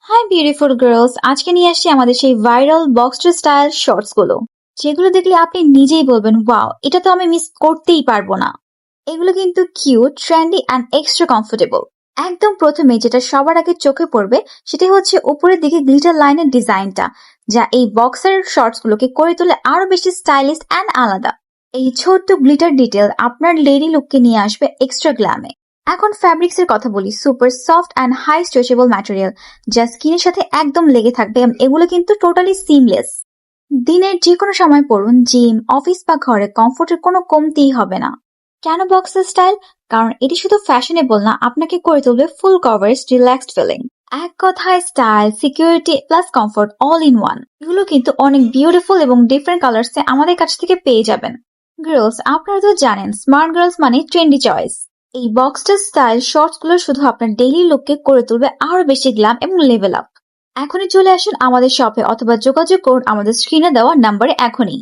Hi beautiful girls, আজকে নিয়ে আসছি আমাদের সেই ভাইরাল বক্সড স্টাইল শর্টস গুলো, যেগুলো দেখলে আপনি নিজেই বলবেন ওয়াও, এটা তো আমি মিস করতেই পারবো না। এগুলো কিন্তু cute, trendy and extra comfortable. একদম প্রথমে যেটা সবার আগে চোখে পড়বে সেটা হচ্ছে উপরের দিকে গ্লিটার লাইনের ডিজাইনটা, যা এই বক্সার শর্টস গুলোকে করে তোলে আরো বেশি স্টাইলিশ অ্যান্ড আলাদা। এই ছোট্ট গ্লিটার ডিটেল আপনার লেডি লুককে নিয়ে আসবে এক্সট্রা গ্ল্যামে। এখন ফ্যাব্রিক্স এর কথা বলি, super soft and high stretchable material, যা স্কিনের সাথে একদম লেগে থাকবে এবং এগুলো কিন্তু টোটালি সিমলেস। দিনের যে কোনো সময় পরুন, জিম, অফিস বা ঘরে কমফোর্টের কোনো কমতিই হবে না। কেন বক্সার স্টাইল? কারণ এটি শুধু ফ্যাশনেবল না, আপনাকে করে তুলবে ফুল কভারেজ রিল্যাক্সড ফিলিং। এক কথায় style, security plus comfort all in one. এগুলো কিন্তু অনেক বিউটিফুল এবং ডিফারেন্ট কালার্সে আমাদের কাছ থেকে পেয়ে যাবেন। গার্লস, আপনারা তো জানেন স্মার্ট গার্লস মানে ট্রেন্ডি চয়েস। এই বক্সটার স্টাইল শর্টস গুলো শুধু আপনার ডেইলি লুককে করে তুলবে আরো বেশি গ্ল্যাম এবং লেভেল আপ। এখনই চলে আসুন আমাদের শপে অথবা যোগাযোগ করুন আমাদের স্ক্রিনে দেওয়া নাম্বারে এখনই।